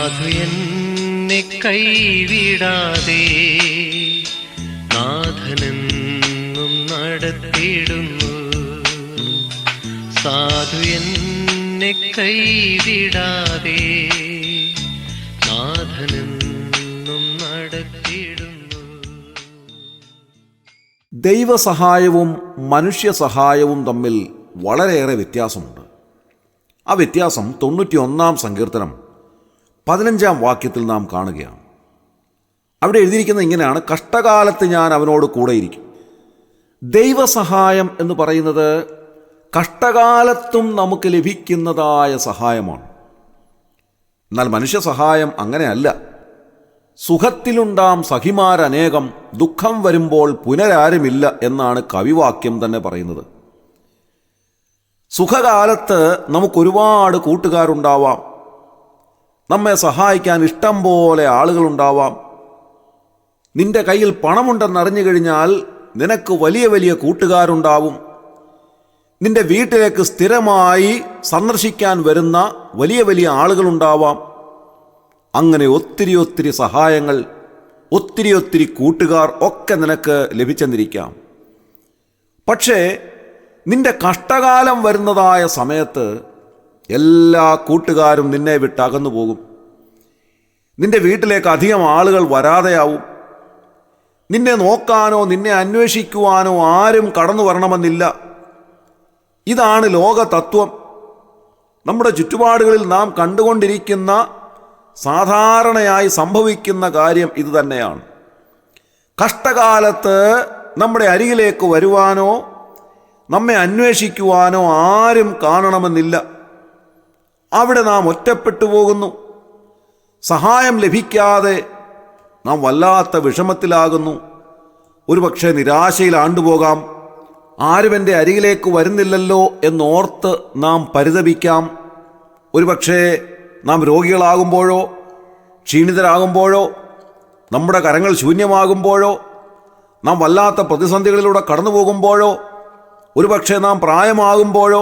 സാധു എന്നെ കൈവിടാതെ നാഥനെന്നും നടത്തിയിടുന്നു. സാധു എന്നെ കൈവിടാതെ നാഥനെന്നും നടത്തിയിടുന്നു. ദൈവസഹായവും മനുഷ്യ സഹായവും തമ്മിൽ വളരെയേറെ വ്യത്യാസമുണ്ട്. ആ വ്യത്യാസം 91-ാം സങ്കീർത്തനം 15-ാം വാക്യത്തിൽ നാം കാണുകയാണ്. അവിടെ എഴുതിയിരിക്കുന്നത് ഇങ്ങനെയാണ്: കഷ്ടകാലത്ത് ഞാൻ അവനോട് കൂടെയിരിക്കും. ദൈവസഹായം എന്ന് പറയുന്നത് കഷ്ടകാലത്തും നമുക്ക് ലഭിക്കുന്നതായ സഹായമാണ്. എന്നാൽ മനുഷ്യ സഹായം അങ്ങനെയല്ല. സുഖത്തിലുണ്ടാം സഖിമാരനേകം, ദുഃഖം വരുമ്പോൾ പുനരാരുമില്ല എന്നാണ് കവിവാക്യം തന്നെ പറയുന്നത്. സുഖകാലത്ത് നമുക്കൊരുപാട് കൂട്ടുകാരുണ്ടാവാം, നമ്മെ സഹായിക്കാൻ ഇഷ്ടം പോലെ ആളുകളുണ്ടാവാം. നിന്റെ കയ്യിൽ പണമുണ്ടെന്നറിഞ്ഞു കഴിഞ്ഞാൽ നിനക്ക് വലിയ വലിയ കൂട്ടുകാരുണ്ടാവും. നിന്റെ വീട്ടിലേക്ക് സ്ഥിരമായി സന്ദർശിക്കാൻ വരുന്ന വലിയ വലിയ ആളുകളുണ്ടാവാം. അങ്ങനെ ഒത്തിരി ഒത്തിരി സഹായങ്ങൾ, ഒത്തിരി ഒത്തിരി കൂട്ടുകാർ ഒക്കെ നിനക്ക് ലഭിച്ചെന്നിരിക്കാം. പക്ഷേ നിന്റെ കഷ്ടകാലം വരുന്നതായ സമയത്ത് എല്ലാ കൂട്ടുകാരും നിന്നെ വിട്ടകന്നു പോകും. നിന്റെ വീട്ടിലേക്ക് അധികം ആളുകൾ വരാതെയാവും. നിന്നെ നോക്കാനോ നിന്നെ അന്വേഷിക്കുവാനോ ആരും കടന്നു വരണമെന്നില്ല. ഇതാണ് ലോക തത്വം. നമ്മുടെ ചുറ്റുപാടുകളിൽ നാം കണ്ടുകൊണ്ടിരിക്കുന്ന സാധാരണയായി സംഭവിക്കുന്ന കാര്യം ഇതുതന്നെയാണ്. കഷ്ടകാലത്ത് നമ്മുടെ അരികിലേക്ക് വരുവാനോ നമ്മെ അന്വേഷിക്കുവാനോ ആരും കാണണമെന്നില്ല. അവിടെ നാം ഒറ്റപ്പെട്ടു പോകുന്നു. സഹായം ലഭിക്കാതെ നാം വല്ലാത്ത വിഷമത്തിലാകുന്നു. ഒരുപക്ഷെ നിരാശയിൽ ആണ്ടുപോകാം. ആരും എൻ്റെ അരികിലേക്ക് വരുന്നില്ലല്ലോ എന്നോർത്ത് നാം പരിതപിക്കാം. ഒരുപക്ഷെ നാം രോഗികളാകുമ്പോഴോ ക്ഷീണിതരാകുമ്പോഴോ നമ്മുടെ കരങ്ങൾ ശൂന്യമാകുമ്പോഴോ നാം വല്ലാത്ത പ്രതിസന്ധികളിലൂടെ കടന്നു പോകുമ്പോഴോ ഒരുപക്ഷെ നാം പ്രായമാകുമ്പോഴോ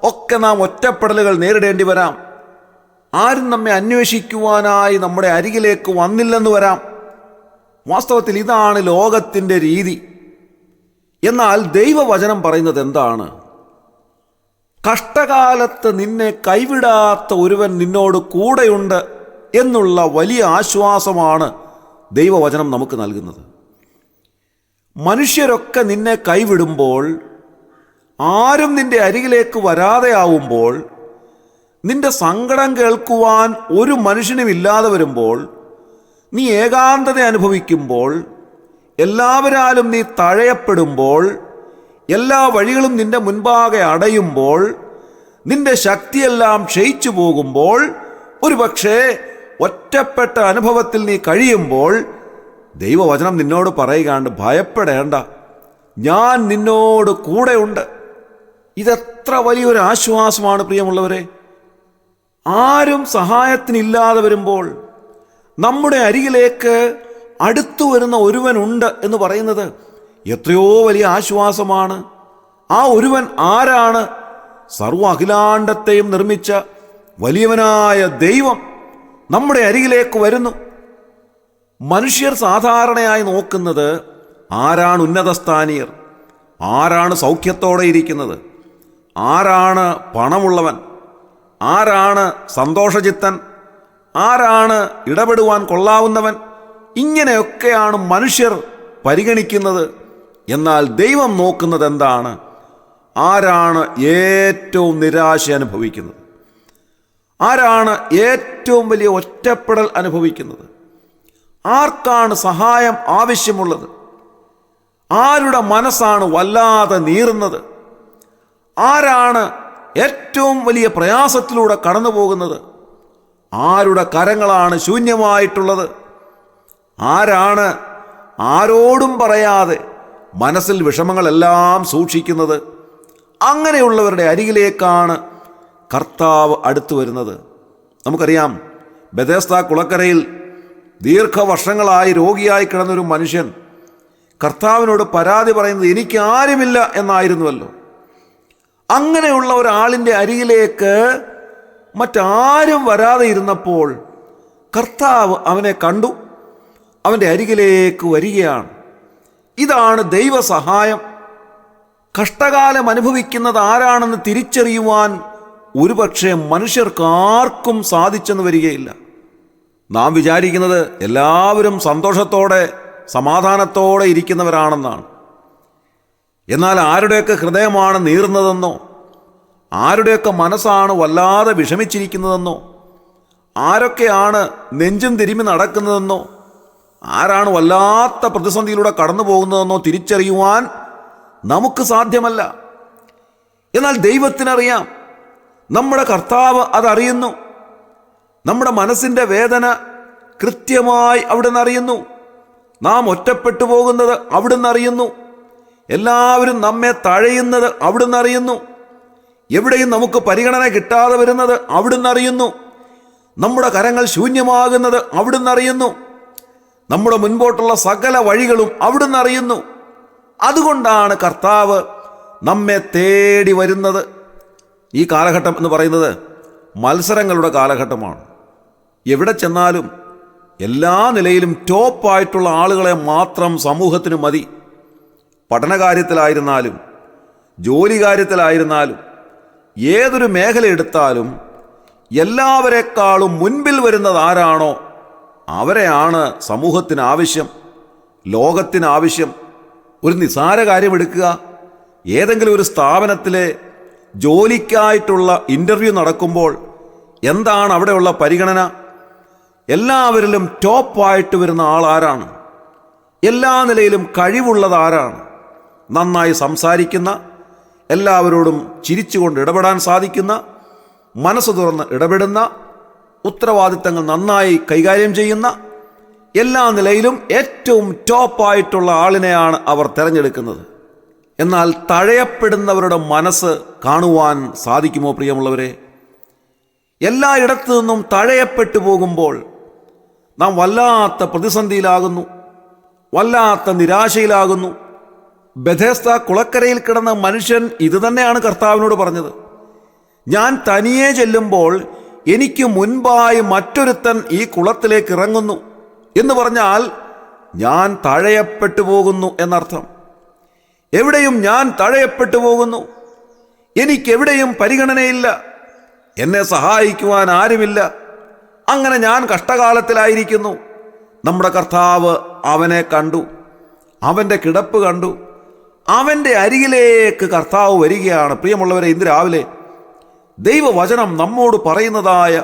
ഒക്കെ നാം ഒറ്റപ്പെടലുകൾ നേരിടേണ്ടി വരാം. ആരും നമ്മെ അന്വേഷിക്കുവാനായി നമ്മുടെ അരികിലേക്ക് വന്നില്ലെന്ന് വരാം. വാസ്തവത്തിൽ ഇതാണ് ലോകത്തിൻ്റെ രീതി. എന്നാൽ ദൈവവചനം പറയുന്നത് എന്താണ്? കഷ്ടകാലത്ത് നിന്നെ കൈവിടാത്ത ഒരുവൻ നിന്നോട് കൂടെയുണ്ട് എന്നുള്ള വലിയ ആശ്വാസമാണ് ദൈവവചനം നമുക്ക് നൽകുന്നത്. മനുഷ്യരൊക്കെ നിന്നെ കൈവിടുമ്പോൾ, ആരും നിന്റെ അരികിലേക്ക് വരാതെയാവുമ്പോൾ, നിന്റെ സങ്കടം കേൾക്കുവാൻ ഒരു മനുഷ്യനും ഇല്ലാതെ വരുമ്പോൾ, നീ ഏകാന്തത അനുഭവിക്കുമ്പോൾ, എല്ലാവരാലും നീ തഴയപ്പെടുമ്പോൾ, എല്ലാ വഴികളും നിന്റെ മുൻപാകെ അടയുമ്പോൾ, നിന്റെ ശക്തിയെല്ലാം ക്ഷയിച്ചു പോകുമ്പോൾ, ഒരുപക്ഷെ ഒറ്റപ്പെട്ട അനുഭവത്തിൽ നീ കഴിയുമ്പോൾ ദൈവവചനം നിന്നോട് പറയുകയാണ്: ഭയപ്പെടേണ്ട, ഞാൻ നിന്നോട് കൂടെയുണ്ട്. ഇതെത്ര വലിയൊരു ആശ്വാസമാണ് പ്രിയമുള്ളവരെ. ആരും സഹായത്തിനില്ലാതെ വരുമ്പോൾ നമ്മുടെ അരികിലേക്ക് അടുത്തു വരുന്ന ഒരുവനുണ്ട് എന്ന് പറയുന്നത് എത്രയോ വലിയ ആശ്വാസമാണ്. ആ ഒരുവൻ ആരാണ്? സർവ്വ അഖിലാണ്ടത്തെയും നിർമ്മിച്ച വലിയവനായ ദൈവം നമ്മുടെ അരികിലേക്ക് വരുന്നു. മനുഷ്യർ സാധാരണയായി നോക്കുന്നത് ആരാണ് ഉന്നതസ്ഥാനീയർ, ആരാണ് സൗഖ്യത്തോടെ ഇരിക്കുന്നത്, ആരാണ് പണമുള്ളവൻ, ആരാണ് സന്തോഷചിത്തൻ, ആരാണ് ഇടപെടുവാൻ കൊള്ളാവുന്നവൻ. ഇങ്ങനെയൊക്കെയാണ് മനുഷ്യർ പരിഗണിക്കുന്നത്. എന്നാൽ ദൈവം നോക്കുന്നത് എന്താണ്? ആരാണ് ഏറ്റവും നിരാശ അനുഭവിക്കുന്നത്, ആരാണ് ഏറ്റവും വലിയ ഒറ്റപ്പെടൽ അനുഭവിക്കുന്നത്, ആർക്കാണ് സഹായം ആവശ്യമുള്ളത്, ആരുടെ മനസ്സാണ് വല്ലാതെ നീറുന്നത്, ആരാണ് ഏറ്റവും വലിയ പ്രയാസത്തിലൂടെ കടന്നു പോകുന്നത്, ആരുടെ കരങ്ങളാണ് ശൂന്യമായിട്ടുള്ളത്, ആരാണ് ആരോടും പറയാതെ മനസ്സിൽ വിഷമങ്ങളെല്ലാം സൂക്ഷിക്കുന്നത്. അങ്ങനെയുള്ളവരുടെ അരികിലേക്കാണ് കർത്താവ് അടുത്തു വരുന്നത്. നമുക്കറിയാം, ബെഥെസ്ദാ കുളക്കരയിൽ ദീർഘവർഷങ്ങളായി രോഗിയായി കിടന്നൊരു മനുഷ്യൻ കർത്താവിനോട് പരാതി പറയുന്നത് എനിക്ക് ആരുമില്ല എന്നായിരുന്നുവല്ലോ. അങ്ങനെയുള്ള ഒരാളിൻ്റെ അരികിലേക്ക് മറ്റാരും വരാതെ ഇരുന്നപ്പോൾ കർത്താവ് അവനെ കണ്ടു, അവൻ്റെ അരികിലേക്ക് വരികയാണ്. ഇതാണ് ദൈവസഹായം. കഷ്ടകാലം അനുഭവിക്കുന്നത് ആരാണെന്ന് തിരിച്ചറിയുവാൻ ഒരുപക്ഷെ മനുഷ്യർക്കാർക്കും സാധിച്ചെന്ന് വരികയില്ല. നാം വിചാരിക്കുന്നത് എല്ലാവരും സന്തോഷത്തോടെ സമാധാനത്തോടെ ഇരിക്കുന്നവരാണെന്നാണ്. എന്നാൽ ആരുടെയൊക്കെ ഹൃദയമാണ് നീറുന്നതെന്നോ, ആരുടെയൊക്കെ മനസ്സാണ് വല്ലാതെ വിഷമിച്ചിരിക്കുന്നതെന്നോ, ആരൊക്കെയാണ് നെഞ്ചും തിരുമ്മി നടക്കുന്നതെന്നോ, ആരാണ് വല്ലാത്ത പ്രതിസന്ധിയിലൂടെ കടന്നു പോകുന്നതെന്നോ തിരിച്ചറിയുവാൻ നമുക്ക് സാധ്യമല്ല. എന്നാൽ ദൈവത്തിനറിയാം. നമ്മുടെ കർത്താവ് അതറിയുന്നു. നമ്മുടെ മനസ്സിൻ്റെ വേദന കൃത്യമായി അവിടുന്ന് അറിയുന്നു. നാം ഒറ്റപ്പെട്ടു പോകുന്നത് അവിടുന്ന് അറിയുന്നു. എല്ലാവരും നമ്മെ തഴയുന്നത് അവിടുന്ന് അറിയുന്നു. എവിടെയും നമുക്ക് പരിഗണന കിട്ടാതെ വരുന്നത് അവിടുന്ന് അറിയുന്നു. നമ്മുടെ കരങ്ങൾ ശൂന്യമാകുന്നത് അവിടുന്ന് അറിയുന്നു. നമ്മുടെ മുൻപോട്ടുള്ള സകല വഴികളും അവിടുന്ന് അറിയുന്നു. അതുകൊണ്ടാണ് കർത്താവ് നമ്മെ തേടി വരുന്നത്. ഈ കാലഘട്ടം എന്ന് പറയുന്നത് മത്സരങ്ങളുടെ കാലഘട്ടമാണ്. എവിടെ ചെന്നാലും എല്ലാ നിലയിലും ടോപ്പായിട്ടുള്ള ആളുകളെ മാത്രം സമൂഹത്തിന് മതി. പഠനകാര്യത്തിലായിരുന്നാലും ജോലി കാര്യത്തിലായിരുന്നാലും ഏതൊരു മേഖല എടുത്താലും എല്ലാവരെക്കാളും മുൻപിൽ വരുന്നത് ആരാണോ അവരെയാണ് സമൂഹത്തിന് ആവശ്യം, ലോകത്തിന് ആവശ്യം. ഒരു നിസ്സാര കാര്യമെടുക്കുക. ഏതെങ്കിലും ഒരു സ്ഥാപനത്തിലെ ജോലിക്കായിട്ടുള്ള ഇൻ്റർവ്യൂ നടക്കുമ്പോൾ എന്താണ് അവിടെയുള്ള പരിഗണന? എല്ലാവരിലും ടോപ്പായിട്ട് വരുന്ന ആൾ ആരാണ്? എല്ലാ നിലയിലും കഴിവുള്ളത് ആരാണ്? നന്നായി സംസാരിക്കുന്ന, എല്ലാവരോടും ചിരിച്ചുകൊണ്ട് ഇടപെടാൻ സാധിക്കുന്ന, മനസ്സ് തുറന്ന് ഇടപെടുന്ന, ഉത്തരവാദിത്തങ്ങൾ നന്നായി കൈകാര്യം ചെയ്യുന്ന, എല്ലാ നിലയിലും ഏറ്റവും ടോപ്പായിട്ടുള്ള ആളിനെയാണ് അവർ തിരഞ്ഞെടുക്കുന്നത്. എന്നാൽ തഴയപ്പെടുന്നവരുടെ മനസ്സ് കാണുവാൻ സാധിക്കുമോ പ്രിയമുള്ളവരെ? എല്ലായിടത്തു നിന്നും തഴയപ്പെട്ടു പോകുമ്പോൾ നാം വല്ലാത്ത പ്രതിസന്ധിയിലാകുന്നു, വല്ലാത്ത നിരാശയിലാകുന്നു. ബെഥെസ്ദ കുളക്കരയിൽ കിടന്ന മനുഷ്യൻ ഇത് തന്നെയാണ് കർത്താവിനോട് പറഞ്ഞത്. ഞാൻ തനിയെ ചെല്ലുമ്പോൾ എനിക്ക് മുൻപായി മറ്റൊരുത്തൻ ഈ കുളത്തിലേക്ക് ഇറങ്ങുന്നു എന്ന് പറഞ്ഞാൽ ഞാൻ തഴയപ്പെട്ടു പോകുന്നു എന്നർത്ഥം. എവിടെയും ഞാൻ തഴയപ്പെട്ടു പോകുന്നു. എനിക്കെവിടെയും പരിഗണനയില്ല. എന്നെ സഹായിക്കുവാൻ ആരുമില്ല. അങ്ങനെ ഞാൻ കഷ്ടകാലത്തിലായിരിക്കുന്നു. നമ്മുടെ കർത്താവ് അവനെ കണ്ടു, അവൻ്റെ കിടപ്പ് കണ്ടു. അവൻ്റെ അരികിലേക്ക് കർത്താവ് വരികയാണ്. പ്രിയമുള്ളവരെ, ഇന്ന് രാവിലെ ദൈവവചനം നമ്മോട് പറയുന്നതായ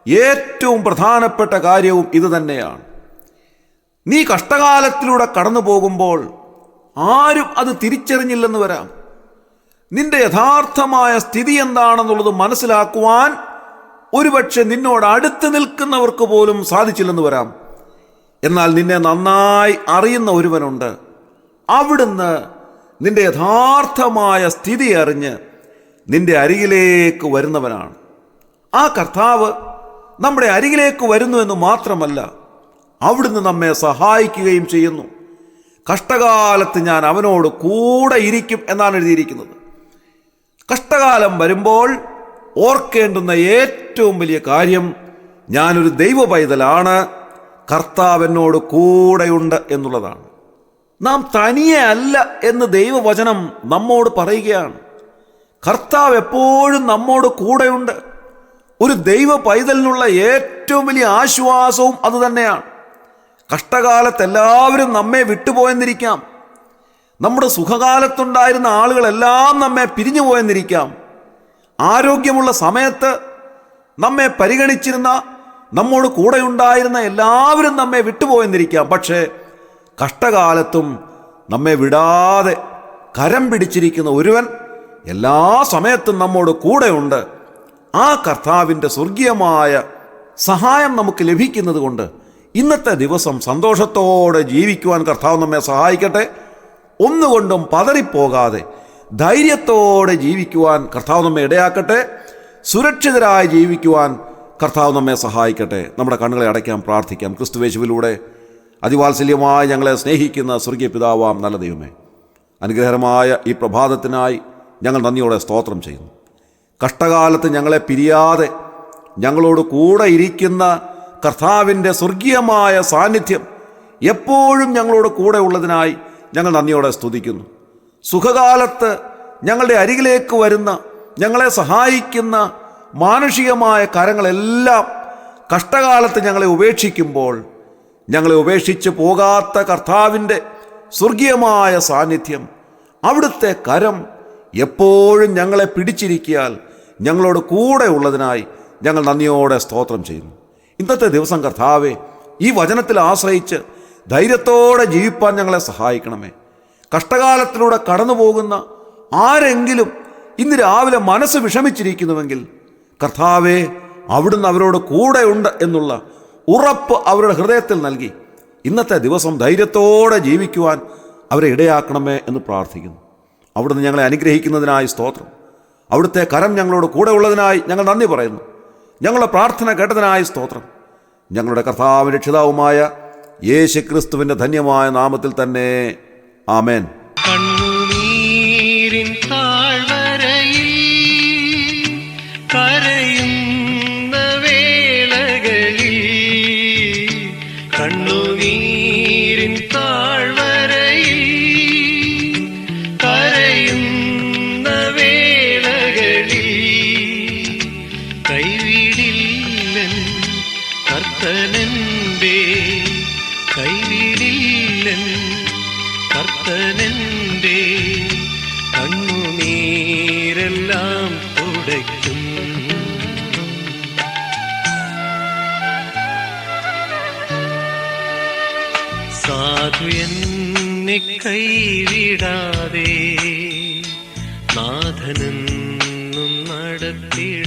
ഏറ്റവും പ്രധാനപ്പെട്ട കാര്യവും ഇത് തന്നെയാണ്. നീ കഷ്ടകാലത്തിലൂടെ കടന്നു പോകുമ്പോൾ ആരും അത് തിരിച്ചറിഞ്ഞില്ലെന്ന് വരാം. നിന്റെ യഥാർത്ഥമായ സ്ഥിതി എന്താണെന്നുള്ളത് മനസ്സിലാക്കുവാൻ ഒരുപക്ഷെ നിന്നോട് അടുത്ത് നിൽക്കുന്നവർക്ക് പോലും സാധിച്ചില്ലെന്ന് വരാം. എന്നാൽ നിന്നെ നന്നായി അറിയുന്ന ഒരുവനുണ്ട്. അവിടുന്ന് നിന്റെ യഥാർത്ഥമായ സ്ഥിതി അറിഞ്ഞ് നിന്റെ അരികിലേക്ക് വരുന്നവനാണ്. ആ കർത്താവ് നമ്മുടെ അരികിലേക്ക് വരുന്നു എന്ന് മാത്രമല്ല, അവിടുന്ന് നമ്മെ സഹായിക്കുകയും ചെയ്യുന്നു. കഷ്ടകാലത്ത് ഞാൻ അവനോട് കൂടെ ഇരിക്കും എന്നാണ് എഴുതിയിരിക്കുന്നത്. കഷ്ടകാലം വരുമ്പോൾ ഓർക്കേണ്ടുന്ന ഏറ്റവും വലിയ കാര്യം, ഞാനൊരു ദൈവ പൈതലാണ്, കർത്താവ് എന്നോട് കൂടെയുണ്ട് എന്നുള്ളതാണ്. നാം തനിയെ അല്ല എന്ന് ദൈവവചനം നമ്മോട് പറയുകയാണ്. കർത്താവ് എപ്പോഴും നമ്മോട് കൂടെയുണ്ട്. ഒരു ദൈവ പൈതലിനുള്ള ഏറ്റവും വലിയ ആശ്വാസവും അതുതന്നെയാണ്. കഷ്ടകാലത്ത് എല്ലാവരും നമ്മെ വിട്ടുപോയെന്നിരിക്കാം. നമ്മുടെ സുഖകാലത്തുണ്ടായിരുന്ന ആളുകളെല്ലാം നമ്മെ പിരിഞ്ഞു പോയെന്നിരിക്കാം. ആരോഗ്യമുള്ള സമയത്ത് നമ്മെ പരിഗണിച്ചിരുന്ന, നമ്മോട് കൂടെയുണ്ടായിരുന്ന എല്ലാവരും നമ്മെ വിട്ടുപോയെന്നിരിക്കാം. പക്ഷേ കഷ്ടകാലത്തും നമ്മെ വിടാതെ കരം പിടിച്ചിരിക്കുന്ന ഒരുവൻ എല്ലാ സമയത്തും നമ്മോട് കൂടെയുണ്ട്. ആ കർത്താവിൻ്റെ സ്വർഗീയമായ സഹായം നമുക്ക് ലഭിക്കുന്നത് കൊണ്ട് ഇന്നത്തെ ദിവസം സന്തോഷത്തോടെ ജീവിക്കുവാൻ കർത്താവ് നമ്മെ സഹായിക്കട്ടെ. ഒന്നുകൊണ്ടും പതറിപ്പോകാതെ ധൈര്യത്തോടെ ജീവിക്കുവാൻ കർത്താവ് നമ്മെ ഇടയാക്കട്ടെ. സുരക്ഷിതരായി ജീവിക്കുവാൻ കർത്താവ് നമ്മെ സഹായിക്കട്ടെ. നമ്മുടെ കണ്ണുകളെ അടയ്ക്കാം, പ്രാർത്ഥിക്കാം. ക്രിസ്തുയേശുവിലൂടെ അതിവാത്സല്യമായി ഞങ്ങളെ സ്നേഹിക്കുന്ന സ്വർഗീയ പിതാവാം നല്ല ദൈവമേ, അനുഗ്രഹകരമായ ഈ പ്രഭാതത്തിനായി ഞങ്ങൾ നന്ദിയോടെ സ്തോത്രം ചെയ്യുന്നു. കഷ്ടകാലത്ത് ഞങ്ങളെ പിരിയാതെ ഞങ്ങളോട് കൂടെ ഇരിക്കുന്ന കർത്താവിൻ്റെ സ്വർഗീയമായ സാന്നിധ്യം എപ്പോഴും ഞങ്ങളോട് കൂടെ ഉള്ളതിനായി ഞങ്ങൾ നന്ദിയോടെ സ്തുതിക്കുന്നു. സുഖകാലത്ത് ഞങ്ങളുടെ അരികിലേക്ക് വരുന്ന, ഞങ്ങളെ സഹായിക്കുന്ന മാനുഷികമായ കരങ്ങളെല്ലാം കഷ്ടകാലത്ത് ഞങ്ങളെ ഉപേക്ഷിക്കുമ്പോൾ, ഞങ്ങളെ ഉപേക്ഷിച്ച് പോകാത്ത കർത്താവിൻ്റെ സ്വർഗീയമായ സാന്നിധ്യം, അവിടുത്തെ കരം എപ്പോഴും ഞങ്ങളെ പിടിച്ചിരിക്കിയാൽ ഞങ്ങളോട് കൂടെ ഉള്ളതിനായി ഞങ്ങൾ നന്ദിയോടെ സ്തോത്രം ചെയ്യുന്നു. ഇന്നത്തെ ദിവസം കർത്താവെ, ഈ വചനത്തിൽ ആശ്രയിച്ച് ധൈര്യത്തോടെ ജീവിപ്പാൻ ഞങ്ങളെ സഹായിക്കണമേ. കഷ്ടകാലത്തിലൂടെ കടന്നു പോകുന്ന ആരെങ്കിലും ഇന്ന് രാവിലെ മനസ്സ് വിഷമിച്ചിരിക്കുന്നുവെങ്കിൽ കർത്താവെ, അവിടുന്ന് അവരോട് കൂടെയുണ്ട് എന്നുള്ള ഉറപ്പ് അവരുടെ ഹൃദയത്തിൽ നൽകി ഇന്നത്തെ ദിവസം ധൈര്യത്തോടെ ജീവിക്കുവാൻ അവരെ ഇടയാക്കണമേ എന്ന് പ്രാർത്ഥിക്കുന്നു. അവിടുന്ന് ഞങ്ങളെ അനുഗ്രഹിക്കുന്നതിനായി സ്തോത്രം. അവിടുത്തെ കരം ഞങ്ങളോട് കൂടെ ഉള്ളതിനായി ഞങ്ങൾ നന്ദി പറയുന്നു. ഞങ്ങളുടെ പ്രാർത്ഥന കേട്ടതിനായി സ്തോത്രം. ഞങ്ങളുടെ കർത്താവും രക്ഷിതാവുമായ യേശുക്രിസ്തുവിൻ്റെ ധന്യമായ നാമത്തിൽ തന്നെ ആമേൻ. കണ്ണുനീരിൻ താഴ്വരയിൽ കരയുന്ന വേളകളിൽ, കണ്ണുനീരിൻ താഴ്വരയിൽ കരയുന്ന വേളകളിൽ, കൈവിടില്ലൻ കർത്തനന്റെ, കൈവിടില്ലൻ കർത്തനന്റെ, കണ്ണുനീരെല്ലാം തുടയ്ക്കും. സാധു എന്നെ കൈവിടാതെ നാഥനെന്നും നടത്തിയിടും.